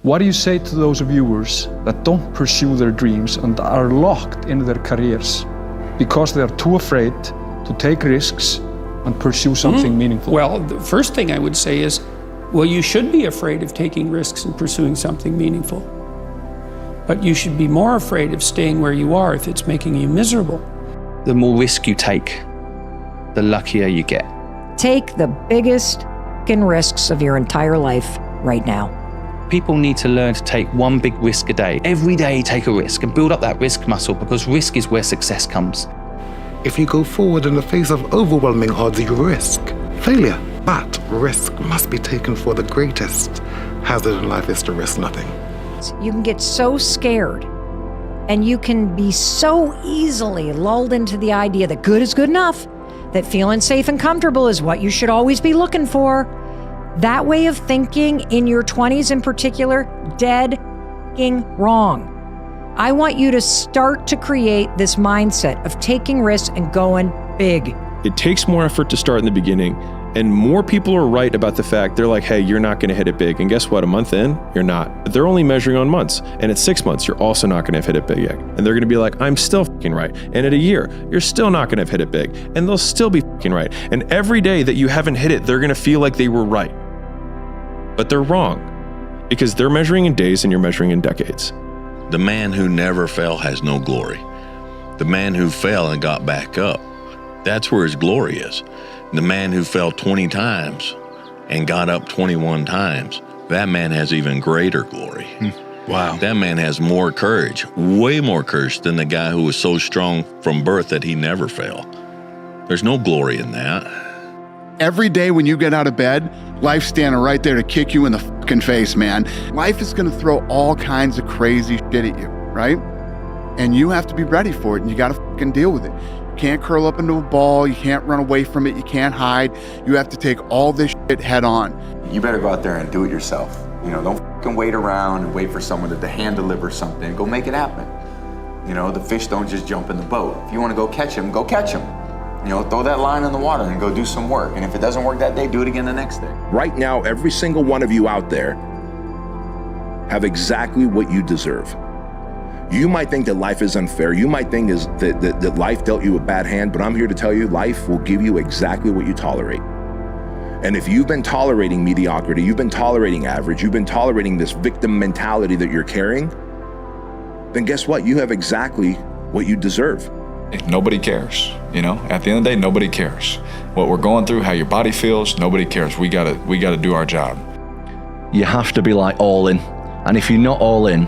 What do you say to those viewers that don't pursue their dreams and are locked in their careers because they are too afraid to take risks and pursue something meaningful? Well, the first thing I would say is, well, you should be afraid of taking risks and pursuing something meaningful. But you should be more afraid of staying where you are if it's making you miserable. The more risk you take, the luckier you get. Take the biggest risks of your entire life right now. People need to learn to take one big risk a day. Every day take a risk and build up that risk muscle, because risk is where success comes. If you go forward in the face of overwhelming odds, you risk failure. But risk must be taken for the greatest hazard in life is to risk nothing. You can get so scared, and you can be so easily lulled into the idea that good is good enough, that feeling safe and comfortable is what you should always be looking for. That way of thinking in your 20s in particular, dead wrong. I want you to start to create this mindset of taking risks and going big. It takes more effort to start in the beginning, and more people are right about the fact they're like, hey, you're not going to hit it big. And guess what? A month in, you're not. But they're only measuring on months. And at 6 months, you're also not going to have hit it big yet. And they're going to be like, I'm still fucking right. And at a year, you're still not going to have hit it big. And they'll still be fucking right. And every day that you haven't hit it, they're going to feel like they were right. But they're wrong, because they're measuring in days and you're measuring in decades. The man who never fell has no glory. The man who fell and got back up, that's where his glory is. The man who fell 20 times and got up 21 times, that man has even greater glory. Wow. That man has more courage, way more courage than the guy who was so strong from birth that he never fell. There's no glory in that. Every day when you get out of bed, life's standing right there to kick you in the fucking face, man. Life is gonna throw all kinds of crazy shit at you, right? And you have to be ready for it, and you gotta fucking deal with it. You can't curl up into a ball, you can't run away from it, you can't hide. You have to take all this shit head on. You better go out there and do it yourself. You know, don't fucking wait around and wait for someone to hand deliver something. Go make it happen. You know, the fish don't just jump in the boat. If you wanna go catch them, go catch them. You know, throw that line in the water and go do some work. And if it doesn't work that day, do it again the next day. Right now, every single one of you out there have exactly what you deserve. You might think that life is unfair. You might think that life dealt you a bad hand, but I'm here to tell you, life will give you exactly what you tolerate. And if you've been tolerating mediocrity, you've been tolerating average, you've been tolerating this victim mentality that you're carrying, then guess what? You have exactly what you deserve. Nobody cares, you know? At the end of the day, nobody cares. What we're going through, how your body feels, nobody cares. We gotta do our job. You have to be like all in. And if you're not all in,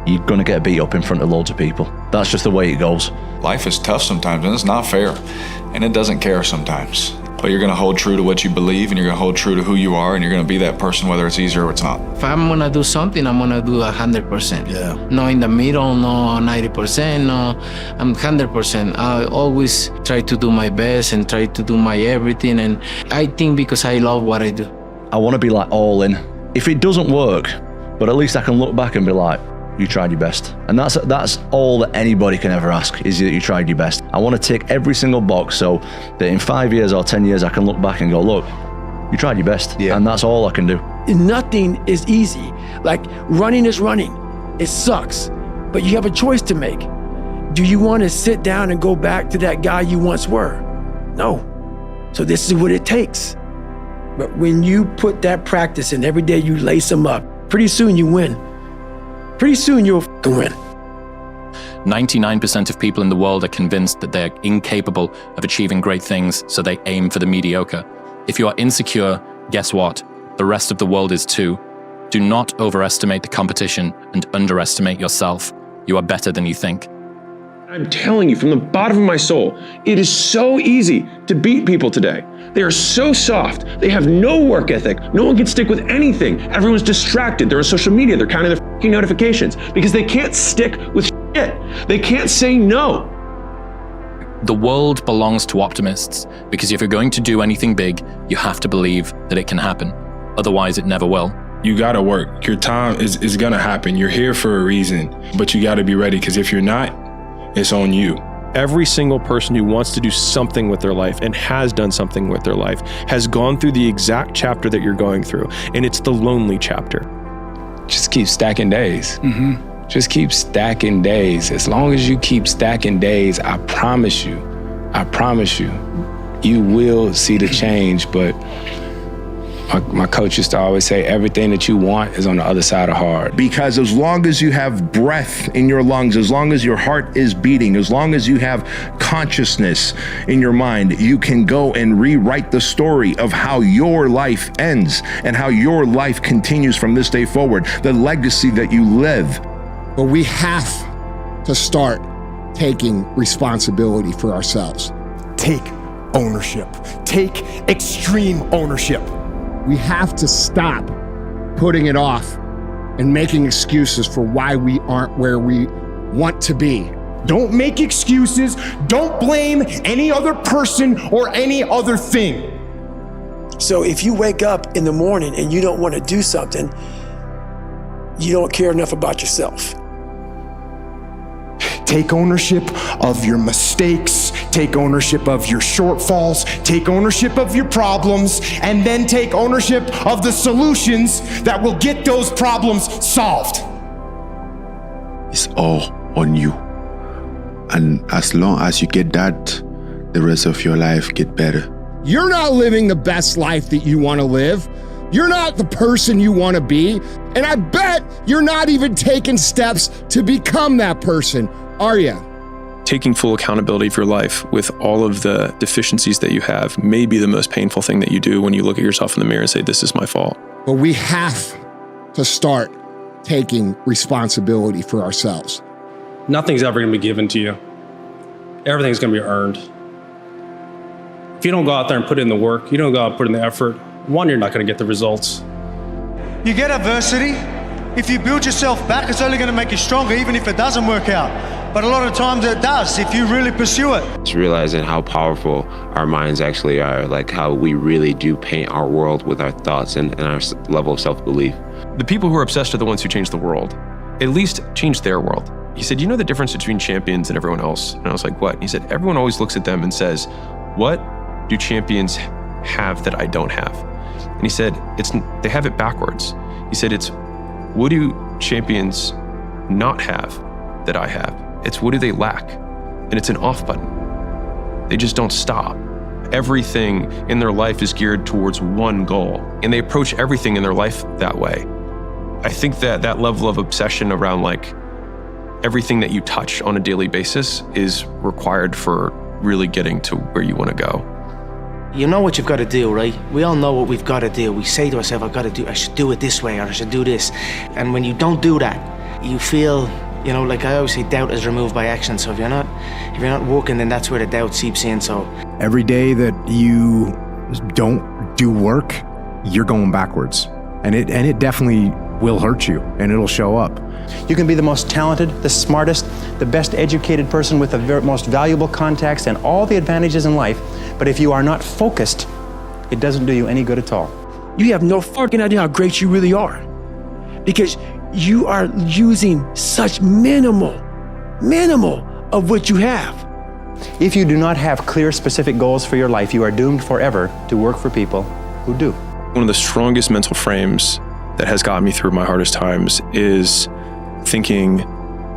you're gonna get beat up in front of loads of people. That's just the way it goes. Life is tough sometimes, and it's not fair. And it doesn't care sometimes. But you're gonna hold true to what you believe, and you're gonna hold true to who you are, and you're gonna be that person whether it's easy or it's not. If I'm gonna do something, I'm gonna do 100%. Yeah. No in the middle, no 90%, no, I'm 100%. I always try to do my best and try to do my everything, and I think because I love what I do. I wanna be like all in. If it doesn't work, but at least I can look back and be like, you tried your best. And that's all that anybody can ever ask, is that you tried your best. I want to tick every single box so that in 5 years or 10 years, I can look back and go, look, you tried your best. Yeah. And that's all I can do. Nothing is easy. Like running is running. It sucks, but you have a choice to make. Do you want to sit down and go back to that guy you once were? No. So this is what it takes. But when you put that practice in every day, you lace them up, pretty soon you win. Pretty soon you'll f***ing win. 99% of people in the world are convinced that they're incapable of achieving great things, so they aim for the mediocre. If you are insecure, guess what? The rest of the world is too. Do not overestimate the competition and underestimate yourself. You are better than you think. I'm telling you from the bottom of my soul, it is so easy to beat people today. They are so soft. They have no work ethic. No one can stick with anything. Everyone's distracted. They're on social media. They're counting their fucking notifications because they can't stick with shit. They can't say no. The world belongs to optimists because if you're going to do anything big, you have to believe that it can happen. Otherwise, it never will. You gotta work. Your time is gonna happen. You're here for a reason, but you gotta be ready, because if you're not, it's on you. Every single person who wants to do something with their life and has done something with their life has gone through the exact chapter that you're going through, and it's the lonely chapter. just keep stacking days. Just keep stacking days. As long as you keep stacking days, I promise you, you will see the change. But my coach used to always say, everything that you want is on the other side of hard. Because as long as you have breath in your lungs, as long as your heart is beating, as long as you have consciousness in your mind, you can go and rewrite the story of how your life ends and how your life continues from this day forward, the legacy that you live. But we have to start taking responsibility for ourselves. Take ownership. Take extreme ownership. We have to stop putting it off and making excuses for why we aren't where we want to be. Don't make excuses. Don't blame any other person or any other thing. So if you wake up in the morning and you don't want to do something, you don't care enough about yourself. Take ownership of your mistakes, take ownership of your shortfalls, take ownership of your problems, and then take ownership of the solutions that will get those problems solved. It's all on you. And as long as you get that, the rest of your life get better. You're not living the best life that you want to live. You're not the person you want to be. And I bet you're not even taking steps to become that person, are you? Taking full accountability for your life with all of the deficiencies that you have may be the most painful thing that you do when you look at yourself in the mirror and say, this is my fault. But we have to start taking responsibility for ourselves. Nothing's ever going to be given to you. Everything's going to be earned. If you don't go out there and put in the work, you don't go out and put in the effort, one, you're not going to get the results. You get adversity. If you build yourself back, it's only going to make you stronger, even if it doesn't work out. But a lot of times it does, if you really pursue it. It's realizing how powerful our minds actually are, like how we really do paint our world with our thoughts and our level of self-belief. The people who are obsessed are the ones who change the world, at least change their world. He said, you know the difference between champions and everyone else? And I was like, what? And he said, everyone always looks at them and says, what do champions have that I don't have? And he said, they have it backwards. He said, it's what do champions not have that I have? It's what do they lack? And it's an off button. They just don't stop. Everything in their life is geared towards one goal, and they approach everything in their life that way. I think that that level of obsession around like everything that you touch on a daily basis is required for really getting to where you want to go. You know what you've got to do, right? We all know what we've got to do. We say to ourselves, I should do it this way, or I should do this. And when you don't do that, you feel, you know, like I always say, doubt is removed by action. So if you're not working, then that's where the doubt seeps in. So every day that you don't do work, you're going backwards. And it definitely will hurt you, and it'll show up. You can be the most talented, the smartest, the best educated person with the most valuable contacts and all the advantages in life, but if you are not focused, it doesn't do you any good at all. You have no fucking idea how great you really are, because you are using such minimal of what you have. If you do not have clear, specific goals for your life, you are doomed forever to work for people who do. One of the strongest mental frames that has gotten me through my hardest times is thinking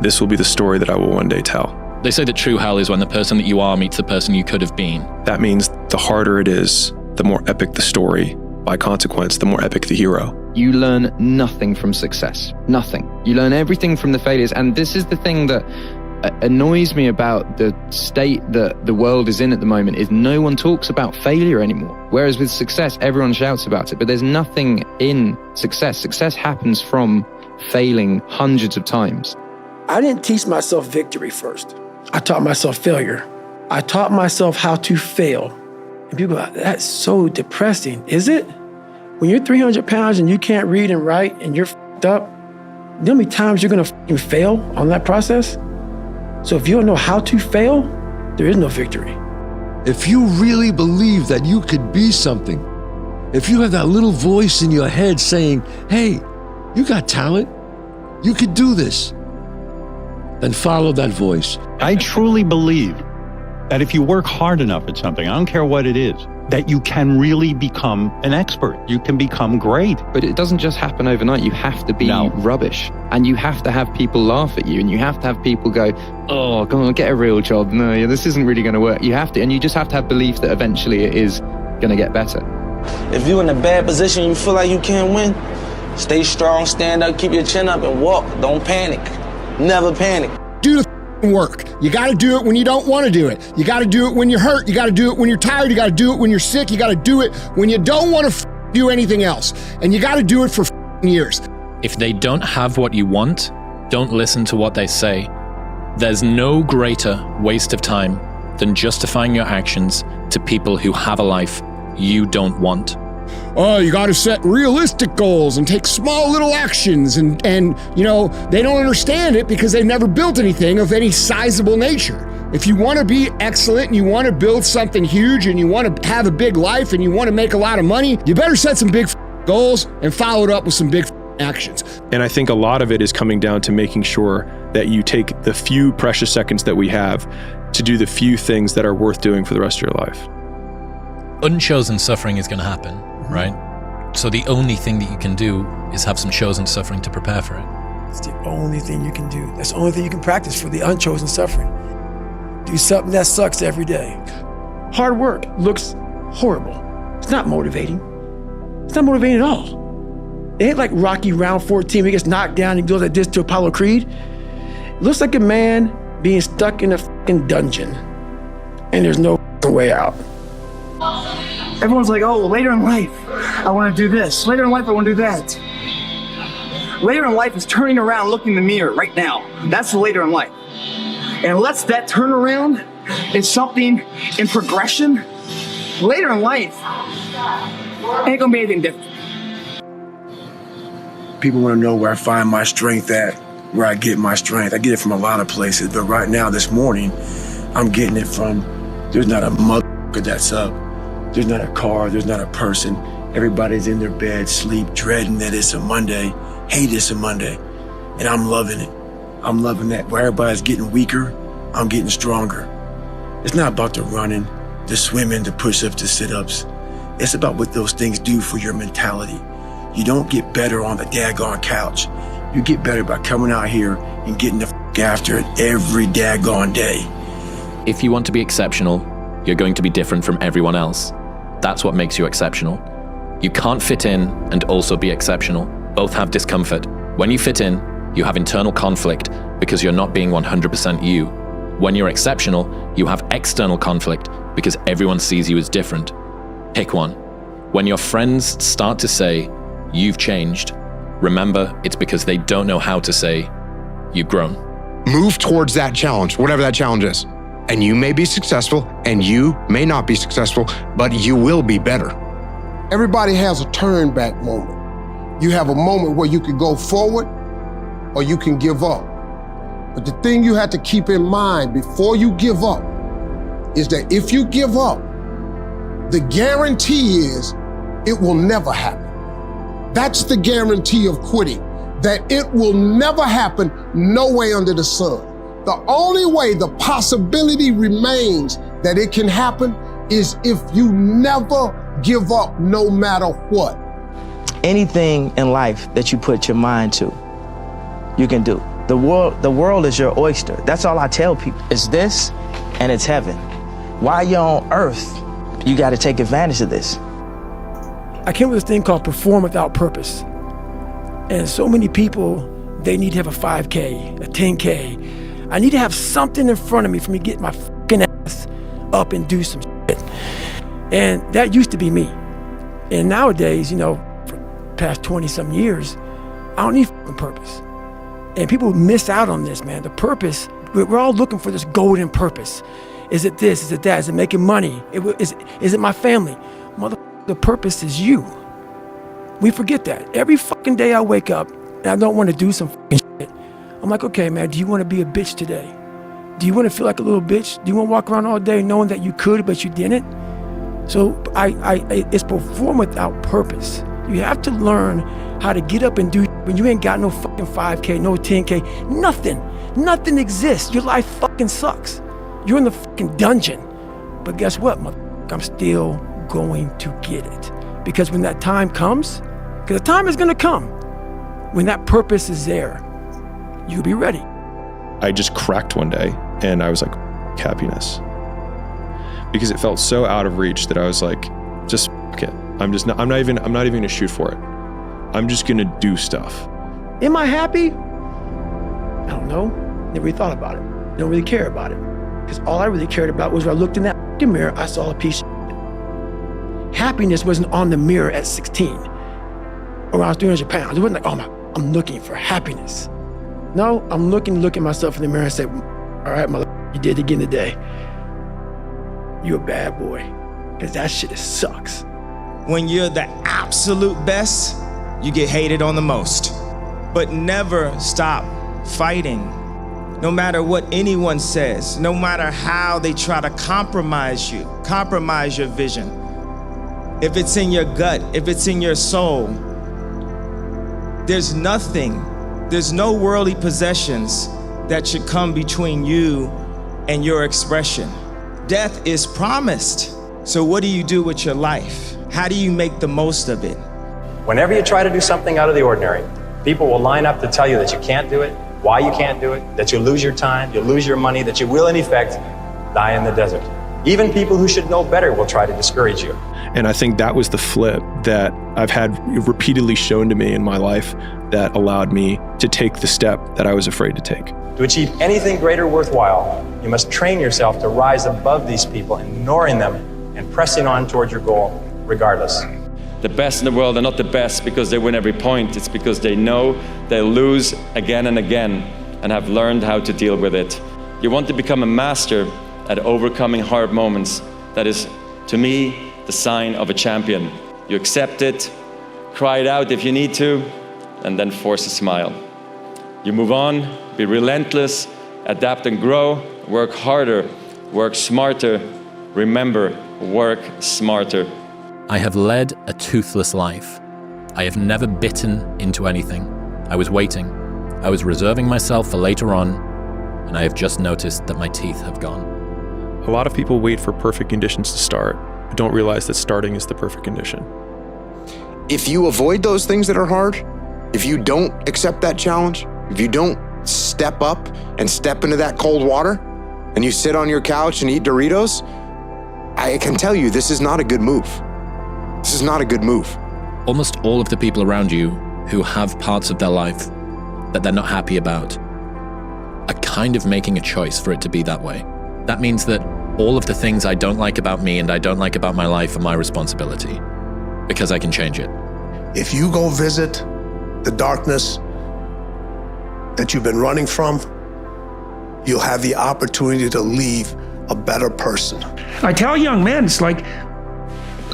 this will be the story that I will one day tell. They say that true hell is when the person that you are meets the person you could have been. That means the harder it is, the more epic the story. By consequence, the more epic the hero. You learn nothing from success. Nothing. You learn everything from the failures. And this is the thing that annoys me about the state that the world is in at the moment, is no one talks about failure anymore. Whereas with success, everyone shouts about it, but there's nothing in success. Success happens from failing hundreds of times. I didn't teach myself victory first. I taught myself failure. I taught myself how to fail. And people go, that's so depressing. Is it? When you're 300 pounds and you can't read and write and you're f***ed up, you know how many times you're gonna f***ing fail on that process? So if you don't know how to fail, there is no victory. If you really believe that you could be something, if you have that little voice in your head saying, hey, you got talent, you could do this, then follow that voice. I truly believe that if you work hard enough at something, I don't care what it is, that you can really become an expert. You can become great. But it doesn't just happen overnight. You have to be rubbish. And you have to have people laugh at you. And you have to have people go, oh, come on, get a real job. No, this isn't really going to work. You have to. And you just have to have belief that eventually it is going to get better. If you're in a bad position, you feel like you can't win, stay strong, stand up, keep your chin up, and walk. Don't panic. Never panic. Do the work. You got to do it when you don't want to do it. You got to do it when you're hurt. You got to do it when you're tired. You got to do it when you're sick. You got to do it when you don't want to do anything else. And you got to do it for years. If they don't have what you want, don't listen to what they say. There's no greater waste of time than justifying your actions to people who have a life you don't want. Oh, you got to set realistic goals and take small little actions. And you know, they don't understand it because they've never built anything of any sizable nature. If you want to be excellent and you want to build something huge and you want to have a big life and you want to make a lot of money, you better set some big goals and follow it up with some big actions. And I think a lot of it is coming down to making sure that you take the few precious seconds that we have to do the few things that are worth doing for the rest of your life. Unchosen suffering is going to happen, right? So the only thing that you can do is have some chosen suffering to prepare for it. It's the only thing you can do. That's the only thing you can practice for the unchosen suffering. Do something that sucks every day. Hard work looks horrible. It's not motivating. It's not motivating at all. It ain't like Rocky round 14 where he gets knocked down and goes like this to Apollo Creed. It looks like a man being stuck in a fucking dungeon and there's no way out. Everyone's like, oh, later in life, I want to do this. Later in life, I want to do that. Later in life is turning around, looking in the mirror right now. That's the later in life. And unless that turnaround is something in progression, later in life ain't gonna be anything different. People want to know where I find my strength at, where I get my strength. I get it from a lot of places, but right now, this morning, I'm getting it from, there's not a motherfucker that's up. There's not a car, there's not a person. Everybody's in their bed, sleep, dreading that it's a Monday, hate it's a Monday. And I'm loving it. I'm loving that. Where everybody's getting weaker, I'm getting stronger. It's not about the running, the swimming, the push-ups, the sit-ups. It's about what those things do for your mentality. You don't get better on the daggone couch. You get better by coming out here and getting the f after it every daggone day. If you want to be exceptional, you're going to be different from everyone else. That's what makes you exceptional. You can't fit in and also be exceptional. Both have discomfort. When you fit in, you have internal conflict because you're not being 100% you. When you're exceptional, you have external conflict because everyone sees you as different. Pick one. When your friends start to say, you've changed, remember it's because they don't know how to say, you've grown. Move towards that challenge, whatever that challenge is. And you may be successful and you may not be successful, but you will be better. Everybody has a turn back moment. You have a moment where you can go forward or you can give up. But the thing you have to keep in mind before you give up is that if you give up, the guarantee is it will never happen. That's the guarantee of quitting, that it will never happen no way under the sun. The only way the possibility remains that it can happen is if you never give up no matter what. Anything in life that you put your mind to, you can do. The world is your oyster. That's all I tell people. It's this and it's heaven. While you're on earth, you got to take advantage of this. I came with this thing called perform without purpose. And so many people, they need to have a 5K, a 10K. I need to have something in front of me for me to get my fucking ass up and do some shit. And that used to be me. And nowadays, you know, for the past 20-some years, I don't need fucking purpose. And people miss out on this, man. The purpose, we're all looking for this golden purpose. Is it this? Is it that? Is it making money? Is it my family? Motherfucker, the purpose is you. We forget that. Every fucking day I wake up and I don't want to do some fucking shit. I'm like, okay, man, do you want to be a bitch today? Do you want to feel like a little bitch? Do you want to walk around all day knowing that you could, but you didn't? So it's perform without purpose. You have to learn how to get up and do when you ain't got no fucking 5K, no 10K, nothing. Nothing exists. Your life fucking sucks. You're in the fucking dungeon. But guess what, motherfucker? I'm still going to get it. Because when that time comes, because the time is going to come, when that purpose is there, you'll be ready. I just cracked one day and I was like, happiness. Because it felt so out of reach that I was like, just, okay, I'm not even gonna shoot for it. I'm just gonna do stuff. Am I happy? I don't know. Never really thought about it. Don't really care about it. Because all I really cared about was when I looked in that mirror, I saw a piece of shit. Happiness wasn't on the mirror at 16 or when I was 300 pounds. It wasn't like, oh, I'm looking for happiness. No, I'm look at myself in the mirror and say, all right, you did it again today. You a bad boy. Because that shit sucks. When you're the absolute best, you get hated on the most. But never stop fighting. No matter what anyone says, no matter how they try to compromise you, compromise your vision. If it's in your gut, if it's in your soul, there's no worldly possessions that should come between you and your expression. Death is promised. So what do you do with your life? How do you make the most of it? Whenever you try to do something out of the ordinary, people will line up to tell you that you can't do it, why you can't do it, that you'll lose your time, you'll lose your money, that you will in effect die in the desert. Even people who should know better will try to discourage you. And I think that was the flip that I've had repeatedly shown to me in my life that allowed me to take the step that I was afraid to take. To achieve anything greater worthwhile, you must train yourself to rise above these people, ignoring them and pressing on towards your goal regardless. The best in the world are not the best because they win every point. It's because they know they'll lose again and again and have learned how to deal with it. You want to become a master at overcoming hard moments. That is, to me, the sign of a champion. You accept it, cry it out if you need to, and then force a smile. You move on, be relentless, adapt and grow, work harder, work smarter. Remember, work smarter. I have led a toothless life. I have never bitten into anything. I was waiting. I was reserving myself for later on, and I have just noticed that my teeth have gone. A lot of people wait for perfect conditions to start, but don't realize that starting is the perfect condition. If you avoid those things that are hard, if you don't accept that challenge, if you don't step up and step into that cold water, and you sit on your couch and eat Doritos, I can tell you this is not a good move. This is not a good move. Almost all of the people around you who have parts of their life that they're not happy about are kind of making a choice for it to be that way. That means that all of the things I don't like about me and I don't like about my life are my responsibility, because I can change it. If you go visit the darkness that you've been running from, you'll have the opportunity to leave a better person. I tell young men, it's like,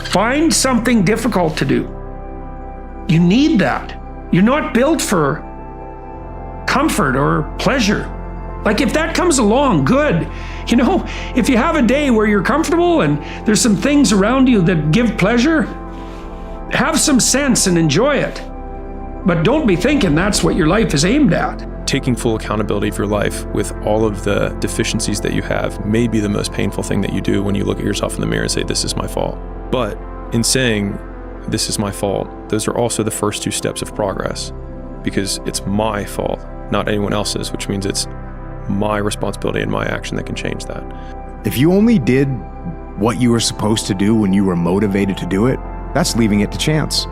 find something difficult to do. You need that. You're not built for comfort or pleasure. Like if that comes along, good. You know, if you have a day where you're comfortable and there's some things around you that give pleasure, have some sense and enjoy it. But don't be thinking that's what your life is aimed at. Taking full accountability of your life with all of the deficiencies that you have may be the most painful thing that you do when you look at yourself in the mirror and say, this is my fault. But in saying, this is my fault, those are also the first two steps of progress, because it's my fault, not anyone else's, which means it's my responsibility and my action that can change that. If you only did what you were supposed to do when you were motivated to do it, that's leaving it to chance.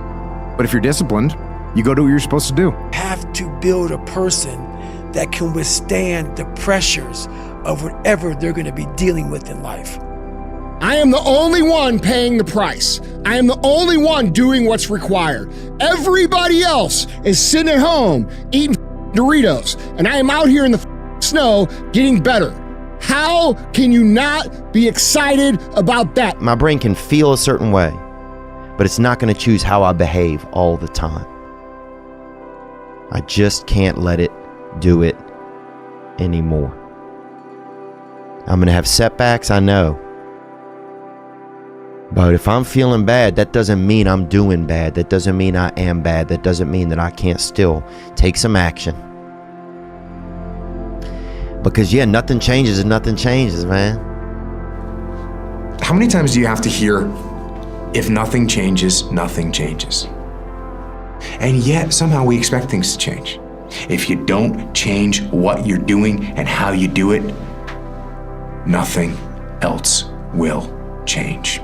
But if you're disciplined, you go do what you're supposed to do. Have to build a person that can withstand the pressures of whatever they're going to be dealing with in life. I am the only one paying the price. I am the only one doing what's required. Everybody else is sitting at home eating Doritos, and I am out here in the snow getting better. How can you not be excited about that? My brain can feel a certain way, but it's not going to choose how I behave all the time. I just can't let it do it anymore. I'm going to have setbacks, I know. But if I'm feeling bad, that doesn't mean I'm doing bad. That doesn't mean I am bad. That doesn't mean that I can't still take some action. Because yeah, nothing changes if nothing changes, man. How many times do you have to hear If nothing changes, nothing changes. And yet, somehow we expect things to change. If you don't change what you're doing and how you do it, nothing else will change.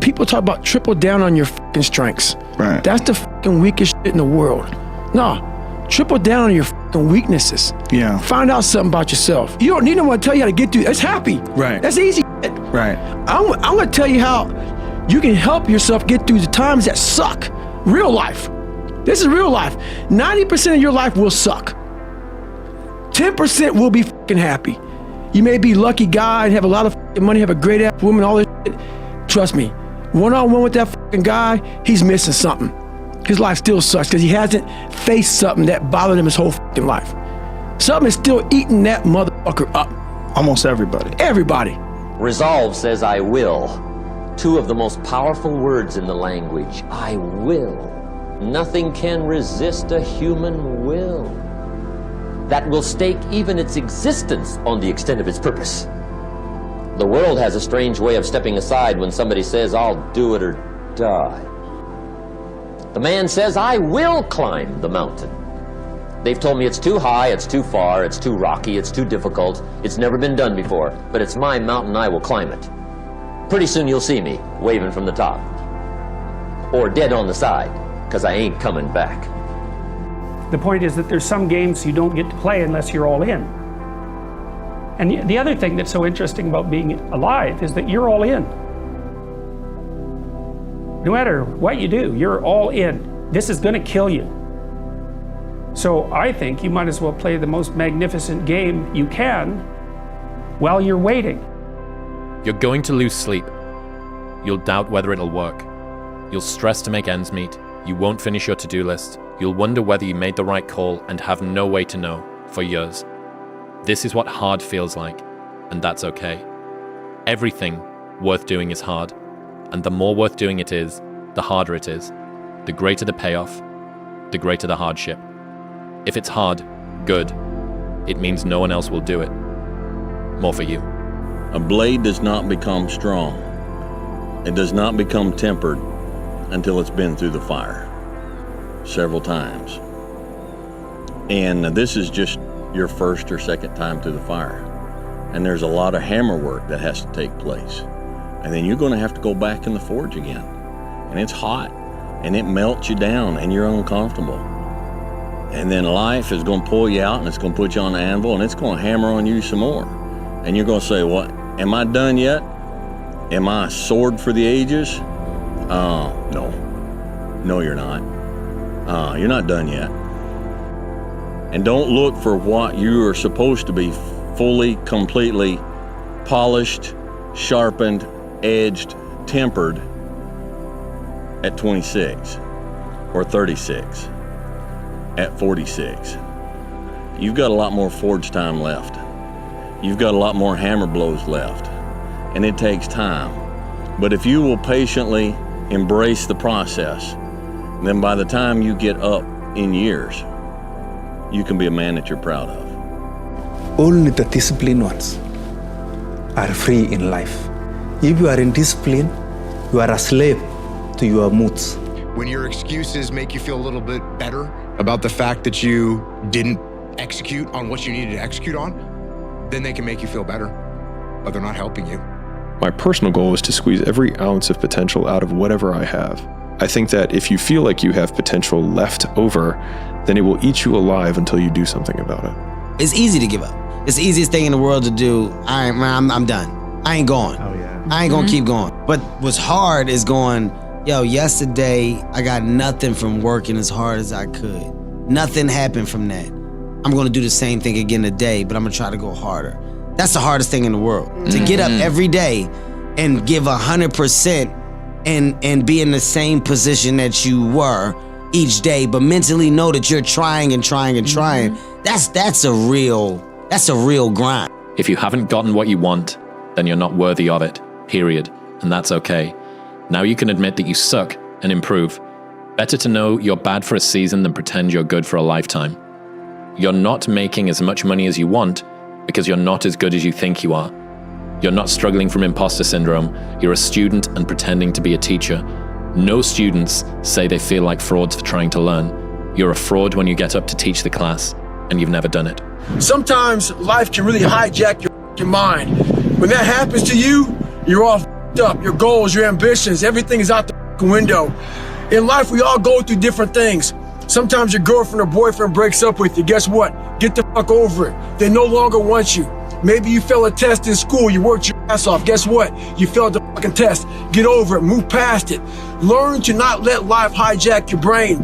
People talk about triple down on your fucking strengths. Right. That's the fucking weakest shit in the world. No, triple down on your fucking weaknesses. Yeah. Find out something about yourself. You don't need anyone to tell you how to get through. That's happy. Right. That's easy. Right. I'm gonna tell you how you can help yourself get through the times that suck. Real life. This is real life. 90% of your life will suck. 10% will be fucking happy. You may be a lucky guy and have a lot of fucking money, have a great ass woman, all this shit. Trust me, one-on-one with that fucking guy, he's missing something. His life still sucks because he hasn't faced something that bothered him his whole fucking life. Something is still eating that motherfucker up. Almost everybody. Everybody. Resolve says I will. Two of the most powerful words in the language. I will. Nothing can resist a human will that will stake even its existence on the extent of its purpose. The world has a strange way of stepping aside when somebody says, I'll do it or die. The man says, I will climb the mountain. They've told me it's too high, it's too far, it's too rocky, it's too difficult, it's never been done before, but it's my mountain, I will climb it. Pretty soon you'll see me waving from the top. Or dead on the side, because I ain't coming back. The point is that there's some games you don't get to play unless you're all in. And the other thing that's so interesting about being alive is that you're all in. No matter what you do, you're all in. This is gonna kill you. So I think you might as well play the most magnificent game you can while you're waiting. You're going to lose sleep. You'll doubt whether it'll work. You'll stress to make ends meet. You won't finish your to-do list. You'll wonder whether you made the right call and have no way to know for years. This is what hard feels like, and that's okay. Everything worth doing is hard, and the more worth doing it is, the harder it is. The greater the payoff, the greater the hardship. If it's hard, good. It means no one else will do it. More for you. A blade does not become strong. It does not become tempered until it's been through the fire several times. And this is just your first or second time through the fire. And there's a lot of hammer work that has to take place. And then you're going to have to go back in the forge again. And it's hot, and it melts you down, and you're uncomfortable. And then life is going to pull you out, and it's going to put you on the anvil, and it's going to hammer on you some more. And you're going to say, what, am I done yet? Am I a sword for the ages? No. No, you're not. You're not done yet. And don't look for what you are supposed to be fully, completely polished, sharpened, edged, tempered at 26 or 36, at 46. You've got a lot more forge time left. You've got a lot more hammer blows left, and it takes time. But if you will patiently embrace the process, then by the time you get up in years, you can be a man that you're proud of. Only the disciplined ones are free in life. If you are in discipline, you are a slave to your moods. When your excuses make you feel a little bit better about the fact that you didn't execute on what you needed to execute on, then they can make you feel better, but they're not helping you. My personal goal is to squeeze every ounce of potential out of whatever I have. I think that if you feel like you have potential left over, then it will eat you alive until you do something about it. It's easy to give up. It's the easiest thing in the world to do. I'm done. I ain't going. Oh, yeah. I ain't gonna keep going. But what's hard is going, yo, yesterday I got nothing from working as hard as I could. Nothing happened from that. I'm gonna do the same thing again today, but I'm gonna try to go harder. That's the hardest thing in the world. To get up every day and give 100% and be in the same position that you were each day, but mentally know that you're trying and trying and trying. That's a real grind. If you haven't gotten what you want, then you're not worthy of it, period. And that's okay. Now you can admit that you suck and improve. Better to know you're bad for a season than pretend you're good for a lifetime. You're not making as much money as you want because you're not as good as you think you are. You're not struggling from imposter syndrome. You're a student and pretending to be a teacher. No students say they feel like frauds for trying to learn. You're a fraud when you get up to teach the class, and you've never done it. Sometimes life can really hijack your mind. When that happens to you, you're all up. Your goals, your ambitions, everything is out the window. In life, we all go through different things. Sometimes your girlfriend or boyfriend breaks up with you. Guess what? Get the fuck over it. They no longer want you. Maybe you failed a test in school. You worked your ass off. Guess what? You failed the fucking test. Get over it. Move past it. Learn to not let life hijack your brain.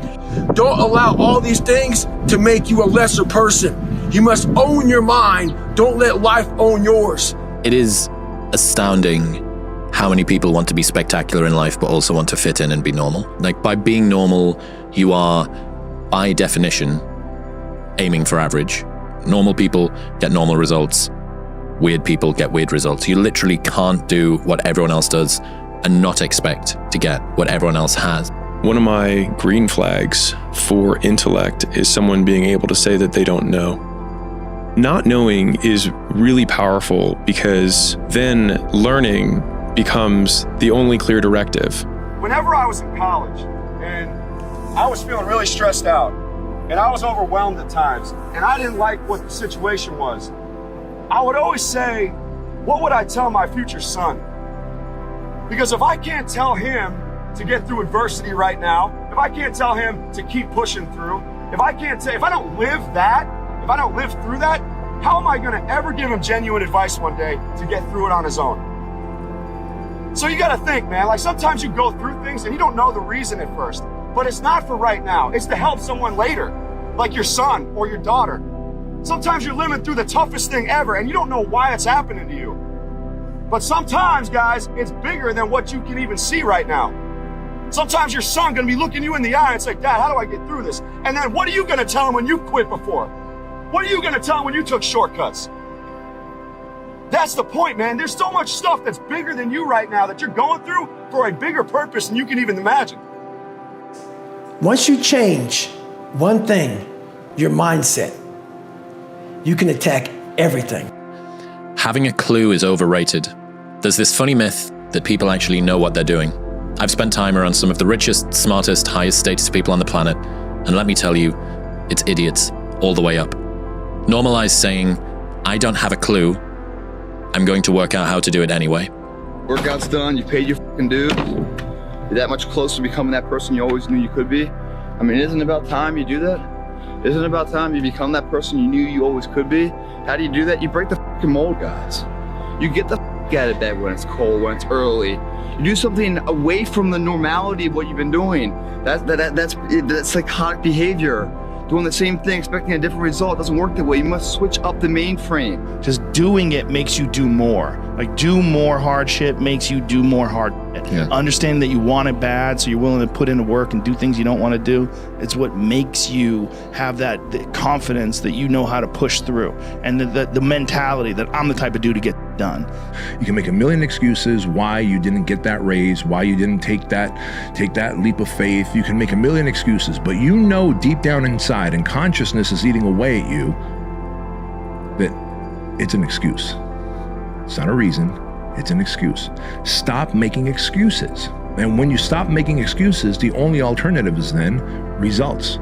Don't allow all these things to make you a lesser person. You must own your mind. Don't let life own yours. It is astounding how many people want to be spectacular in life but also want to fit in and be normal. Like, by being normal, you are, by definition, aiming for average. Normal people get normal results. Weird people get weird results. You literally can't do what everyone else does and not expect to get what everyone else has. One of my green flags for intellect is someone being able to say that they don't know. Not knowing is really powerful because then learning becomes the only clear directive. Whenever I was in college and I was feeling really stressed out and I was overwhelmed at times and I didn't like what the situation was, I would always say, what would I tell my future son? Because if I can't tell him to get through adversity right now, if I can't tell him to keep pushing through, if I don't live that, if I don't live through that, how am I gonna ever give him genuine advice one day to get through it on his own? So you gotta think, man, like sometimes you go through things and you don't know the reason at first, but it's not for right now. It's to help someone later, like your son or your daughter. Sometimes you're living through the toughest thing ever and you don't know why it's happening to you. But sometimes, guys, it's bigger than what you can even see right now. Sometimes your son gonna be looking you in the eye and say, Dad, how do I get through this? And then what are you gonna tell him when you quit before? What are you gonna tell him when you took shortcuts? That's the point, man. There's so much stuff that's bigger than you right now that you're going through for a bigger purpose than you can even imagine. Once you change one thing, your mindset, you can attack everything. Having a clue is overrated. There's this funny myth that people actually know what they're doing. I've spent time around some of the richest, smartest, highest status people on the planet, and let me tell you, it's idiots all the way up. Normalize saying, I don't have a clue, I'm going to work out how to do it anyway. Workout's done, you paid your fucking dues. You're that much closer to becoming that person you always knew you could be. I mean, isn't it about time you do that? Isn't it about time you become that person you knew you always could be? How do you do that? You break the fucking mold, guys. You get the fuck out of bed when it's cold, when it's early. You do something away from the normality of what you've been doing. That's psychotic behavior. Doing the same thing, expecting a different result, doesn't work that way. You must switch up the mainframe. Just doing it makes you do more. Like, do more hard shit makes you do more hard shit. Yeah. Understanding that you want it bad, so you're willing to put in the work and do things you don't want to do, it's what makes you have the confidence that you know how to push through, and the mentality that I'm the type of dude to get done. You can make a million excuses why you didn't get that raise, why you didn't take that leap of faith. You can make a million excuses, but you know deep down inside, and consciousness is eating away at you, that it's an excuse. It's not a reason, it's an excuse. Stop making excuses. And when you stop making excuses, the only alternative is then results.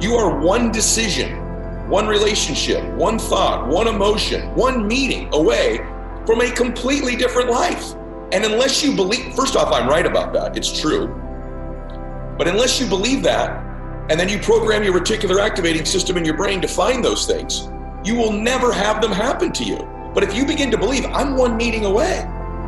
You are one decision, one relationship, one thought, one emotion, one meeting away from a completely different life. And unless you believe, first off, I'm right about that, it's true. But unless you believe that, and then you program your reticular activating system in your brain to find those things, you will never have them happen to you. But if you begin to believe, I'm one meeting away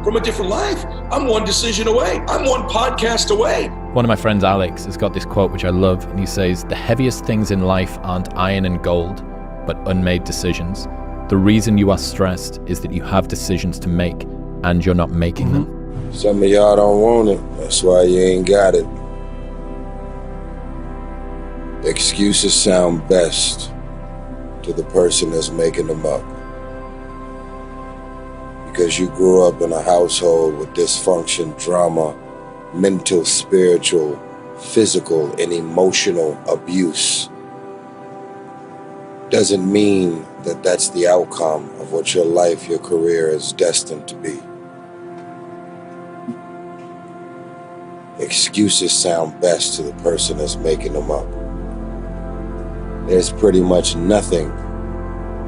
from a different life, I'm one decision away, I'm one podcast away. One of my friends, Alex, has got this quote which I love, and he says, the heaviest things in life aren't iron and gold, but unmade decisions. The reason you are stressed is that you have decisions to make, and you're not making them. Some of y'all don't want it, that's why you ain't got it. Excuses sound best to the person that's making them up. Because you grew up in a household with dysfunction, drama, mental, spiritual, physical, and emotional abuse. doesn't mean that that's the outcome of what your life, your career is destined to be. Excuses sound best to the person that's making them up. There's pretty much nothing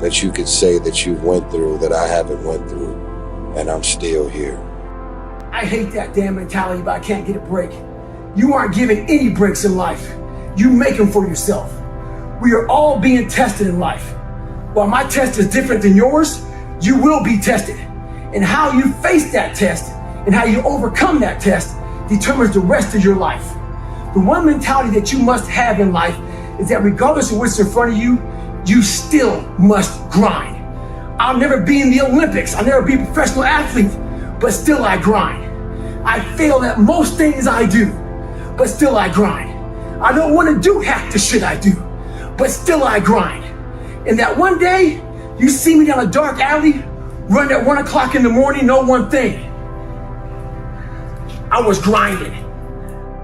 that you could say that you went through that I haven't went through, and I'm still here. I hate that damn mentality, but I can't get a break. You aren't given any breaks in life. You make them for yourself. We are all being tested in life. While my test is different than yours, you will be tested. And how you face that test and how you overcome that test determines the rest of your life. The one mentality that you must have in life is that regardless of what's in front of you, you still must grind. I'll never be in the Olympics. I'll never be a professional athlete, but still I grind. I fail at most things I do, but still I grind. I don't want to do half the shit I do, but still I grind. And that one day, you see me down a dark alley, run at 1 o'clock in the morning, know one thing. I was grinding.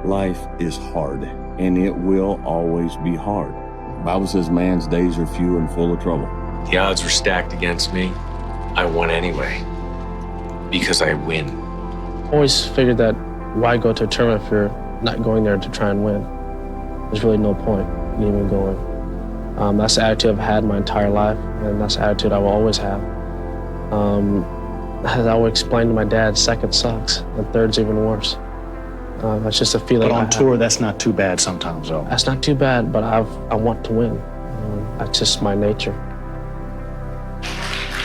Life is hard, and it will always be hard. The Bible says man's days are few and full of trouble. The odds were stacked against me. I won anyway, because I win. Always figured that why go to a tournament if you're not going there to try and win? There's really no point in even going. That's the attitude I've had my entire life, and that's the attitude I will always have. As I would explain to my dad, second sucks, and third's even worse. That's just a feeling. But on tour, that's not too bad sometimes, though. That's not too bad, but I want to win. That's just my nature.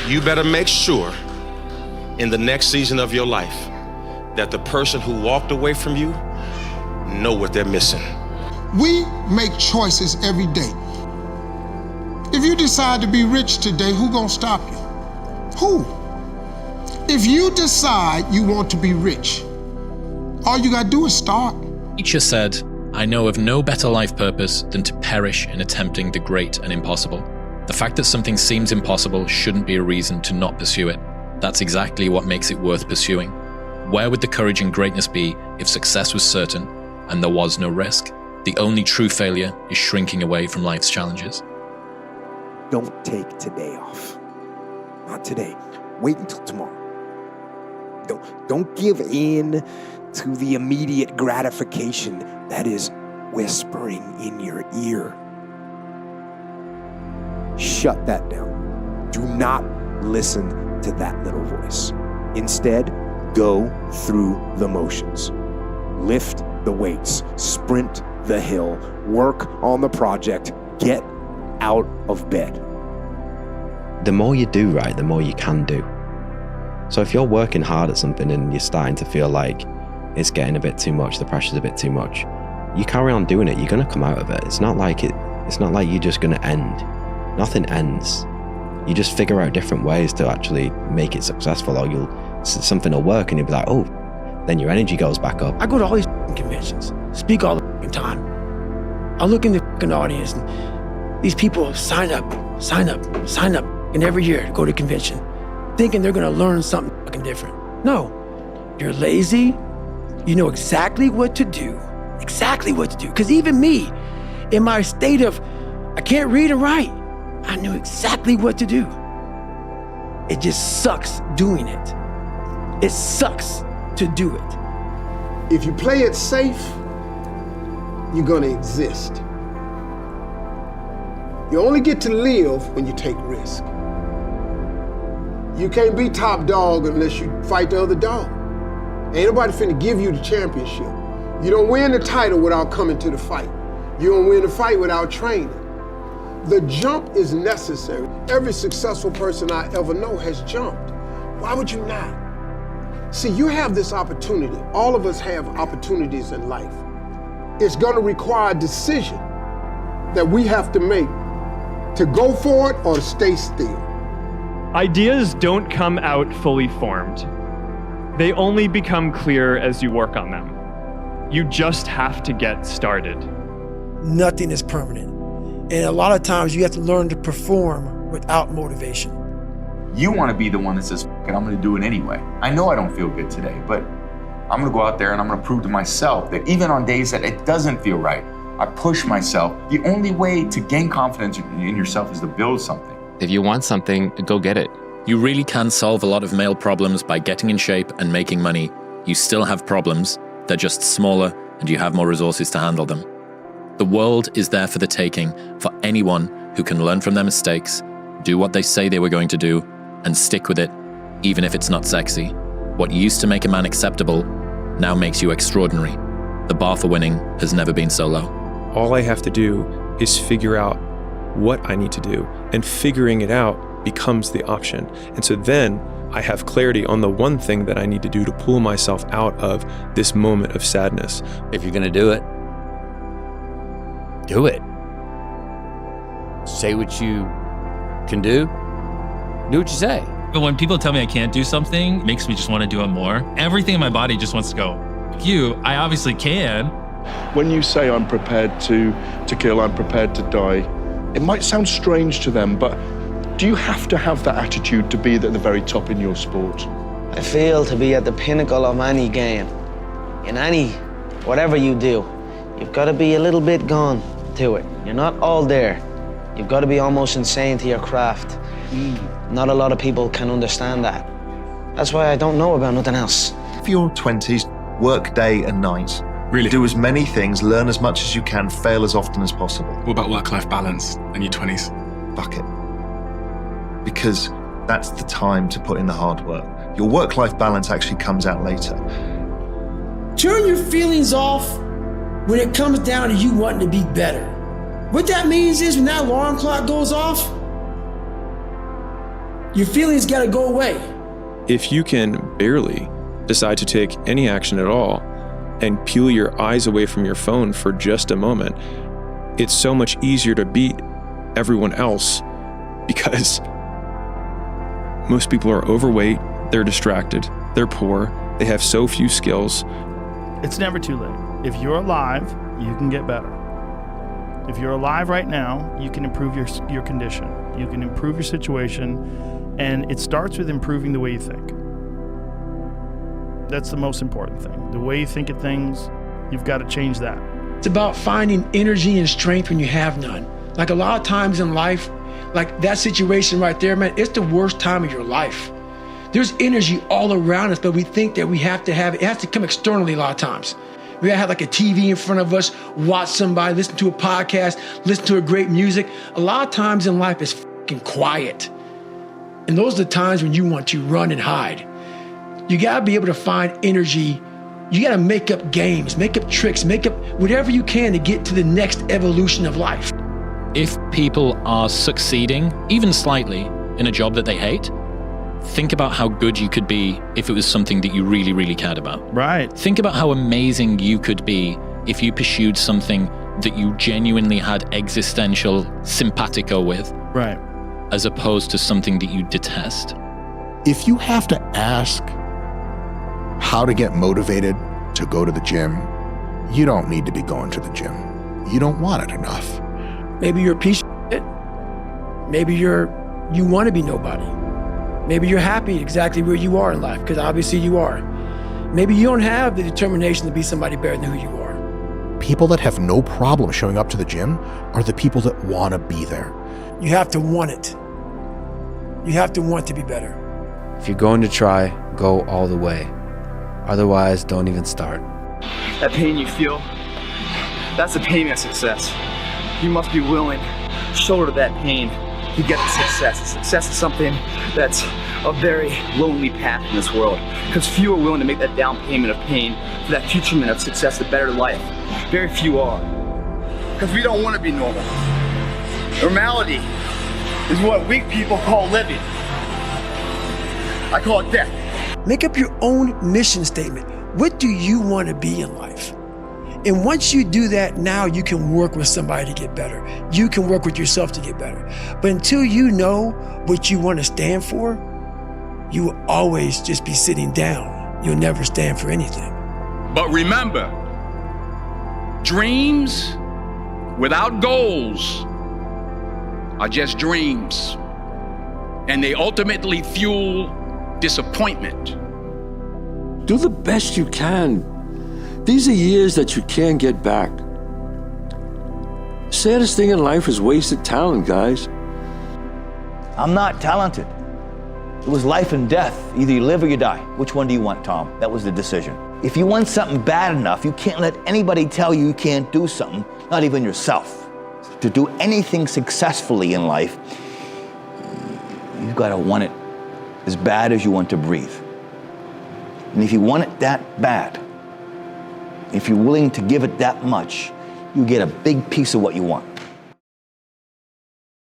You better make sure in the next season of your life that the person who walked away from you know what they're missing. We make choices every day. If you decide to be rich today, who gonna stop you? Who? If you decide you want to be rich, all you gotta do is start. Nietzsche said, "I know of no better life purpose than to perish in attempting the great and impossible." The fact that something seems impossible shouldn't be a reason to not pursue it. That's exactly what makes it worth pursuing. Where would the courage and greatness be if success was certain and there was no risk? The only true failure is shrinking away from life's challenges. Don't take today off. Not today. Wait until tomorrow. Don't give in to the immediate gratification that is whispering in your ear. Shut that down. Do not listen to that little voice. Instead, go through the motions. Lift the weights, sprint the hill, work on the project, get out of bed. The more you do right, the more you can do. So if you're working hard at something and you're starting to feel like it's getting a bit too much, the pressure's a bit too much, you carry on doing it, you're gonna come out of it. It's not like you're just gonna end. Nothing ends. You just figure out different ways to actually make it successful, or something will work and you'll be like, oh, then your energy goes back up. I go to all these conventions, speak all the time. I look in the audience and these people sign up, and every year to go to a convention, thinking they're gonna learn something fucking different. No, you're lazy, you know exactly what to do. Because even me, in my state of, I can't read and write, I knew exactly what to do. It just sucks doing it. It sucks to do it. If you play it safe, you're gonna exist. You only get to live when you take risk. You can't be top dog unless you fight the other dog. Ain't nobody finna give you the championship. You don't win the title without coming to the fight. You don't win the fight without training. The jump is necessary. Every successful person I ever know has jumped. Why would you not? See, you have this opportunity. All of us have opportunities in life. It's gonna require a decision that we have to make to go for it or to stay still. Ideas don't come out fully formed. They only become clear as you work on them. You just have to get started. Nothing is permanent. And a lot of times you have to learn to perform without motivation. You want to be the one that says, "F it, I'm going to do it anyway. I know I don't feel good today, but I'm going to go out there and I'm going to prove to myself that even on days that it doesn't feel right, I push myself. The only way to gain confidence in yourself is to build something. If you want something, go get it. You really can solve a lot of male problems by getting in shape and making money. You still have problems. They're just smaller and you have more resources to handle them. The world is there for the taking for anyone who can learn from their mistakes, do what they say they were going to do, and stick with it, even if it's not sexy. What used to make a man acceptable now makes you extraordinary. The bar for winning has never been so low. All I have to do is figure out what I need to do, and figuring it out becomes the option. And so then I have clarity on the one thing that I need to do to pull myself out of this moment of sadness. If you're gonna do it, do it. Say what you can do what you say. But when people tell me I can't do something, it makes me just want to do it more. Everything in my body just wants to go, you, I obviously can. When you say I'm prepared to kill, I'm prepared to die, it might sound strange to them, but do you have to have that attitude to be at the very top in your sport? I feel to be at the pinnacle of any game, in whatever you do, you've got to be a little bit gone to it. You're not all there. You've got to be almost insane to your craft. Not a lot of people can understand that. That's why I don't know about nothing else. For your 20s, work day and night. Really? Do as many things, learn as much as you can, fail as often as possible. What about work-life balance in your 20s? Fuck it. Because that's the time to put in the hard work. Your work-life balance actually comes out later. Turn your feelings off when it comes down to you wanting to be better. What that means is when that alarm clock goes off, your feelings gotta go away. If you can barely decide to take any action at all and peel your eyes away from your phone for just a moment, it's so much easier to beat everyone else because most people are overweight, they're distracted, they're poor, they have so few skills. It's never too late. If you're alive, you can get better. If you're alive right now, you can improve your condition. You can improve your situation, and it starts with improving the way you think. That's the most important thing. The way you think of things, you've got to change that. It's about finding energy and strength when you have none. Like a lot of times in life, like that situation right there, man, it's the worst time of your life. There's energy all around us, but we think that we have to have it. It has to come externally a lot of times. We gotta have like a TV in front of us, watch somebody, listen to a podcast, listen to a great music. A lot of times in life it's fucking quiet. And those are the times when you want to run and hide. You gotta be able to find energy. You gotta make up games, make up tricks, make up whatever you can to get to the next evolution of life. If people are succeeding, even slightly, in a job that they hate, think about how good you could be if it was something that you really, really cared about. Right. Think about how amazing you could be if you pursued something that you genuinely had existential simpatico with. Right. As opposed to something that you detest. If you have to ask how to get motivated to go to the gym, you don't need to be going to the gym. You don't want it enough. Maybe you're a piece of shit. Maybe you want to be nobody. Maybe you're happy exactly where you are in life, because obviously you are. Maybe you don't have the determination to be somebody better than who you are. People that have no problem showing up to the gym are the people that want to be there. You have to want it. You have to want to be better. If you're going to try, go all the way. Otherwise, don't even start. That pain you feel, that's the pain of success. You must be willing to shoulder that pain to get the success. Success is something that's a very lonely path in this world, because few are willing to make that down payment of pain for that futurement of success, a better life. Very few are, because we don't want to be normal. Normality is what weak people call living. I call it death. Make up your own mission statement. What do you want to be in life? And once you do that, now you can work with somebody to get better. You can work with yourself to get better. But until you know what you want to stand for, you will always just be sitting down. You'll never stand for anything. But remember, dreams without goals are just dreams. And they ultimately fuel disappointment. Do the best you can. These are years that you can't get back. Saddest thing in life is wasted talent, guys. I'm not talented. It was life and death. Either you live or you die. Which one do you want, Tom? That was the decision. If you want something bad enough, you can't let anybody tell you you can't do something, not even yourself. To do anything successfully in life, you've got to want it as bad as you want to breathe. And if you want it that bad, if you're willing to give it that much, you get a big piece of what you want.